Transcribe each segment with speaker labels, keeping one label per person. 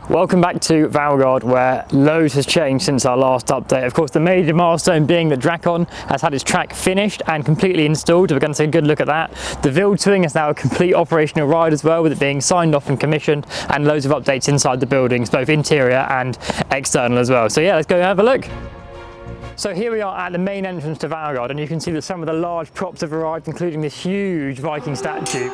Speaker 1: Welcome back to Valgard, where loads has changed since our last update. Of course, the major milestone being that Drakon has had its track finished and completely installed. We're going to take a good look at that. The Wildwing is now a complete operational ride as well, with it being signed off and commissioned, and loads of updates inside the buildings, both interior and external as well. So yeah, let's go have a look. So here we are at the main entrance to Valgard, and you can see that some of the large props have arrived, including this huge Viking statue,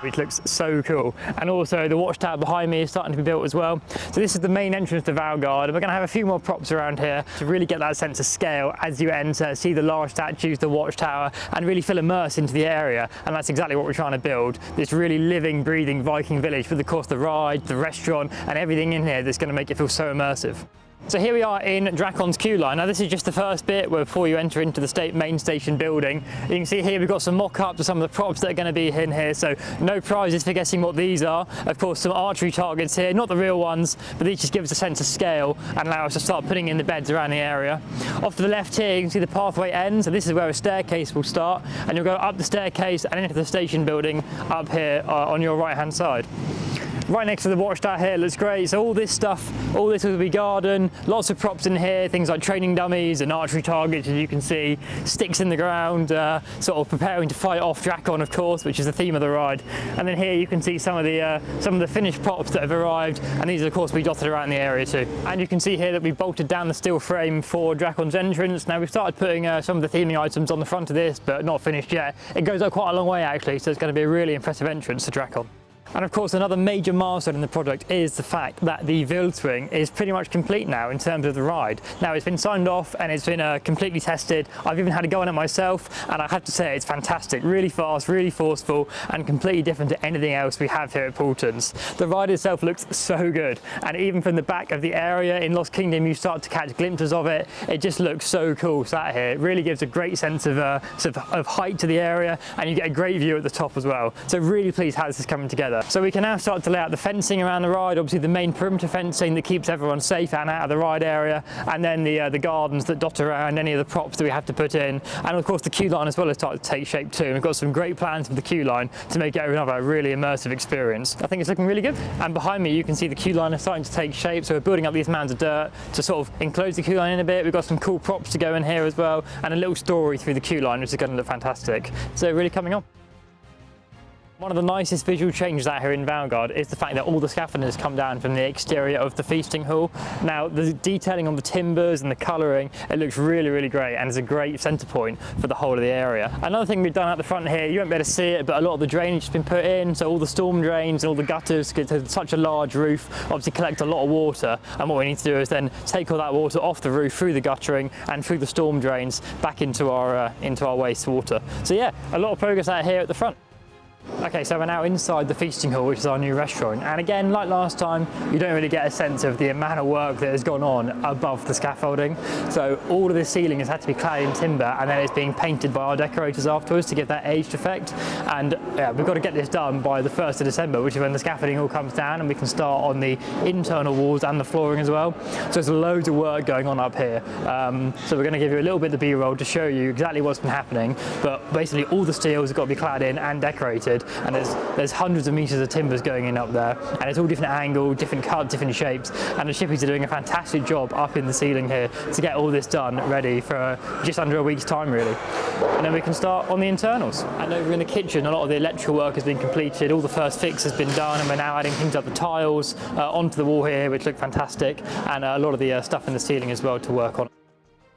Speaker 1: which looks so cool. And also the watchtower behind me is starting to be built as well. So this is the main entrance to Valgard, and we're going to have a few more props around here to really get that sense of scale as you enter, see the large statues, the watchtower, and really feel immersed into the area. And that's exactly what we're trying to build, this really living, breathing Viking village with, of course, the ride, the restaurant, and everything in here that's going to make it feel so immersive. So here we are in Drakon's queue line. Now this is just the first bit before you enter into the main station building. You can see here we've got some mock-ups of some of the props that are going to be in here, so no prizes for guessing what these are. Of course, some archery targets here, not the real ones, but these just give us a sense of scale and allow us to start putting in the beds around the area. Off to the left here you can see the pathway ends, and this is where a staircase will start, and you'll go up the staircase and into the station building up here on your right hand side. Right next to the watchtower here looks great. So all this will be garden, lots of props in here, things like training dummies and archery targets, as you can see, sticks in the ground, sort of preparing to fight off Drakon, of course, which is the theme of the ride. And then here you can see some of the finished props that have arrived, and these of course will be dotted around the area too. And you can see here that we bolted down the steel frame for Drakon's entrance. Now we've started putting some of the theming items on the front of this, but not finished yet. It goes up quite a long way actually, so it's going to be a really impressive entrance to Drakon. And of course, another major milestone in the project is the fact that the Wildwing is pretty much complete now in terms of the ride. Now it's been signed off and it's been completely tested. I've even had to go on it myself, and I have to say it's fantastic, really fast, really forceful, and completely different to anything else we have here at Paultons. The ride itself looks so good, and even from the back of the area in Lost Kingdom you start to catch glimpses of it. It just looks so cool sat here. It really gives a great sense of height to the area, and you get a great view at the top as well. So really pleased how this is coming together. So we can now start to lay out the fencing around the ride, obviously the main perimeter fencing that keeps everyone safe and out of the ride area, and then the gardens that dot around any of the props that we have to put in, and of course the queue line as well has started to take shape too. And we've got some great plans for the queue line to make it another really immersive experience. I think it's looking really good. And behind me you can see the queue line is starting to take shape, so we're building up these mounds of dirt to sort of enclose the queue line in a bit. We've got some cool props to go in here as well, and a little story through the queue line which is going to look fantastic. So really coming on. One of the nicest visual changes out here in Valgard is the fact that all the scaffolding has come down from the exterior of the feasting hall. Now the detailing on the timbers and the colouring, it looks really, really great, and it's a great centre point for the whole of the area. Another thing we've done at the front here, you won't be able to see it, but a lot of the drainage has been put in, so all the storm drains and all the gutters, because it's such a large roof, obviously collect a lot of water, and what we need to do is then take all that water off the roof through the guttering and through the storm drains back into our wastewater. So yeah, a lot of progress out here at the front. Okay, so we're now inside the feasting hall, which is our new restaurant, and again, like last time, you don't really get a sense of the amount of work that has gone on above the scaffolding. So all of the ceiling has had to be clad in timber, and then it's being painted by our decorators afterwards to give that aged effect. And yeah, we've got to get this done by the 1st of December, which is when the scaffolding all comes down and we can start on the internal walls and the flooring as well. So there's loads of work going on up here. So we're going to give you a little bit of the B-roll to show you exactly what's been happening, but basically all the steels have got to be clad in and decorated. And there's hundreds of meters of timbers going in up there, and it's all different angles, different cuts, different shapes, and the shippies are doing a fantastic job up in the ceiling here to get all this done ready for just under a week's time really. And then we can start on the internals. And over in the kitchen, a lot of the electrical work has been completed, all the first fix has been done, and we're now adding things like the tiles onto the wall here, which look fantastic, and a lot of the stuff in the ceiling as well to work on.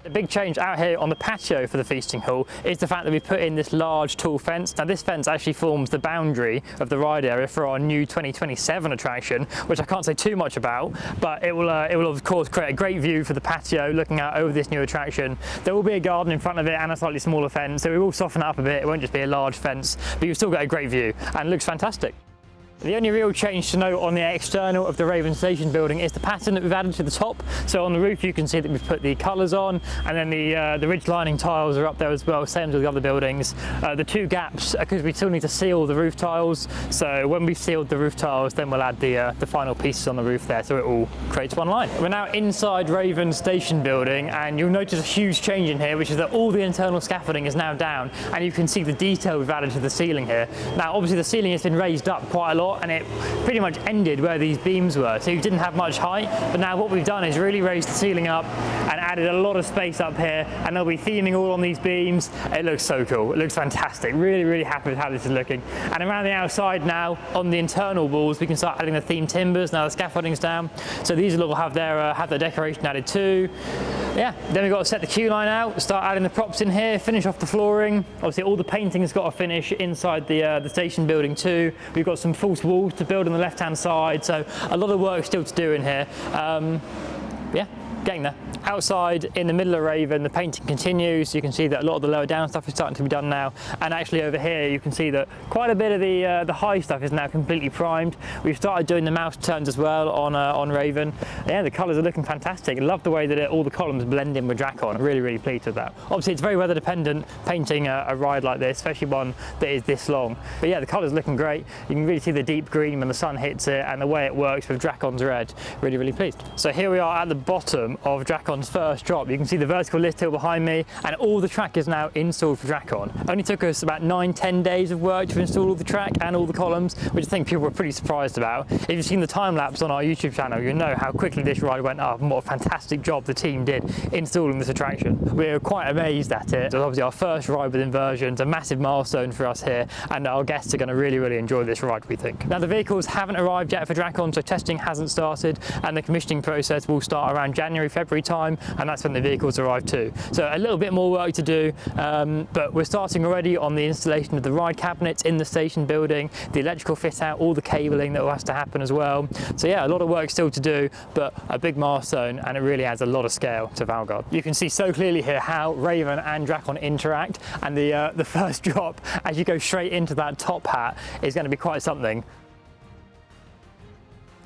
Speaker 1: The big change out here on the patio for the feasting hall is the fact that we put in this large tall fence. Now this fence actually forms the boundary of the ride area for our new 2027 attraction, which I can't say too much about, but it will of course create a great view for the patio looking out over this new attraction. There will be a garden in front of it and a slightly smaller fence, so we will soften it up a bit. It won't just be a large fence, but you'll still get a great view and it looks fantastic. The only real change to note on the external of the Raven Station building is the pattern that we've added to the top. So on the roof you can see that we've put the colours on, and then the ridge lining tiles are up there as well, same as with the other buildings. The two gaps are because we still need to seal the roof tiles, so when we've sealed the roof tiles then we'll add the final pieces on the roof there, so it all creates one line. We're now inside Raven Station building, and you'll notice a huge change in here, which is that all the internal scaffolding is now down, and you can see the detail we've added to the ceiling here. Now obviously the ceiling has been raised up quite a lot spot and it pretty much ended where these beams were, so you didn't have much height. But now what we've done is really raised the ceiling up and added a lot of space up here, and there'll be theming all on these beams. It looks so cool. It looks fantastic. Really, really happy with how this is looking. And around the outside now, on the internal walls, we can start adding the themed timbers. Now the scaffolding's down, so these will all have their decoration added too. Yeah, then we've got to set the queue line out, start adding the props in here, finish off the flooring. Obviously all the painting has got to finish inside the station building too. We've got some false walls to build on the left hand side, so a lot of work still to do in here. Yeah, getting there. Outside in the middle of Raven, the painting continues. You can see that a lot of the lower down stuff is starting to be done now, and actually over here you can see that quite a bit of the high stuff is now completely primed. We've started doing the mouse turns as well on Raven. Yeah, the colours are looking fantastic. I love the way that all the columns blend in with Drakon. I'm really, really pleased with that. Obviously it's very weather dependent painting a ride like this, especially one that is this long. But yeah, the colours looking great. You can really see the deep green when the sun hits it and the way it works with Drakon's red. Really, really pleased. So here we are at the bottom of Drakon's first drop. You can see the vertical lift hill behind me, and all the track is now installed for Drakon. Only took us about 9-10 days of work to install all the track and all the columns, which I think people were pretty surprised about. If you've seen the time lapse on our YouTube channel, you know how quickly this ride went up and what a fantastic job the team did installing this attraction. We're quite amazed at it. It's obviously our first ride with inversions, a massive milestone for us here, and our guests are going to really, really enjoy this ride, we think. Now the vehicles haven't arrived yet for Drakon, so testing hasn't started, and the commissioning process will start around January, February time, and that's when the vehicles arrive too. So a little bit more work to do, but we're starting already on the installation of the ride cabinets in the station building, the electrical fit out, all the cabling that has to happen as well. So yeah, a lot of work still to do, but a big milestone, and it really adds a lot of scale to Valgard. You can see so clearly here how Raven and Drakon interact, and the first drop, as you go straight into that top hat, is going to be quite something.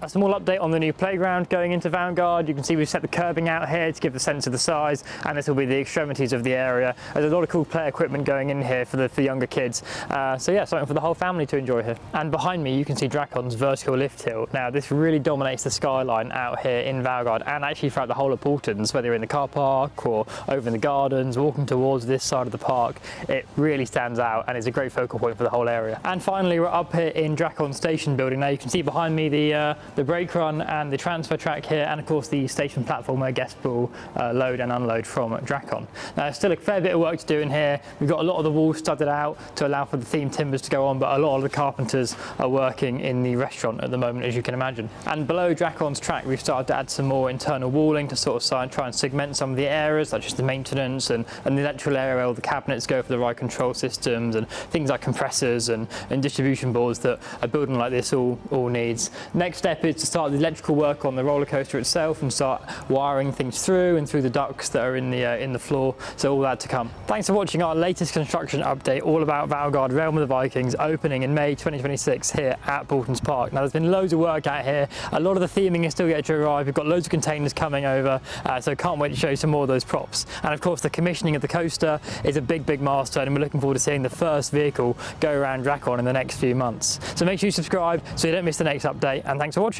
Speaker 1: A small update on the new playground going into Valgard. You can see we've set the curbing out here to give the sense of the size, and this will be the extremities of the area. There's a lot of cool play equipment going in here for the younger kids. So yeah, something for the whole family to enjoy here. And behind me you can see Drakon's vertical lift hill. Now this really dominates the skyline out here in Valgard, and actually throughout the whole of Paultons, whether you're in the car park or over in the gardens, walking towards this side of the park. It really stands out and is a great focal point for the whole area. And finally we're up here in Drakon station building. Now you can see behind me the brake run and the transfer track here, and of course the station platform where guests will load and unload from Drakon. Now there's still a fair bit of work to do in here. We've got a lot of the walls studded out to allow for the themed timbers to go on, but a lot of the carpenters are working in the restaurant at the moment, as you can imagine. And below Drakon's track we've started to add some more internal walling to sort of try and segment some of the areas, such as the maintenance and the electrical area where all the cabinets go for the ride control systems, and things like compressors and distribution boards that a building like this all needs. Next step is to start the electrical work on the roller coaster itself and start wiring things through the ducts that are in the floor. So all that to come. Thanks for watching our latest construction update all about Valgard Realm of the Vikings, opening in May 2026 here at Paultons Park. Now there's been loads of work out here. A lot of the theming is still yet to arrive. We've got loads of containers coming over, so can't wait to show you some more of those props. And of course the commissioning of the coaster is a big milestone, and we're looking forward to seeing the first vehicle go around Drakon in the next few months. So make sure you subscribe so you don't miss the next update, and thanks for watching.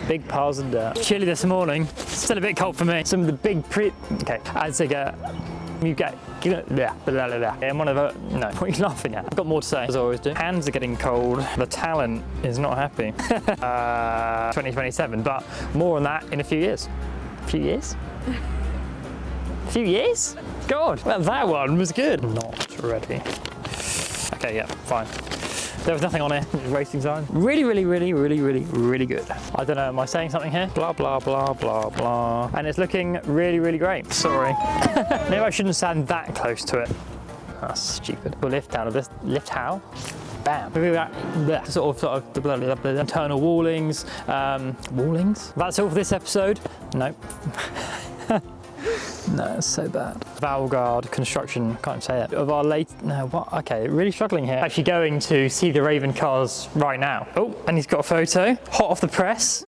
Speaker 1: Big piles of dirt. Chilly this morning, still a bit cold for me. Some of the big as they get, you get, I'm one of the, no, what are you laughing at? I've got more to say, as I always do. Hands are getting cold, the talent is not happy. 2027, but more on that in a few years. A few years? A few years? God, well that one was good. Not ready. Okay, yeah, fine. There was nothing on it, racing sign. Really good. I don't know, am I saying something here? Blah, blah, blah, blah, blah. And it's looking really great. Sorry. Maybe I shouldn't stand that close to it. That's stupid. We'll lift out of this. Lift how? Bam. Sort of the internal wallings. Wallings? That's all for this episode. Nope. No, it's so bad. Valgard construction, can't say it. Of our okay, really struggling here. Actually going to see the Raven cars right now. Oh, and he's got a photo, hot off the press.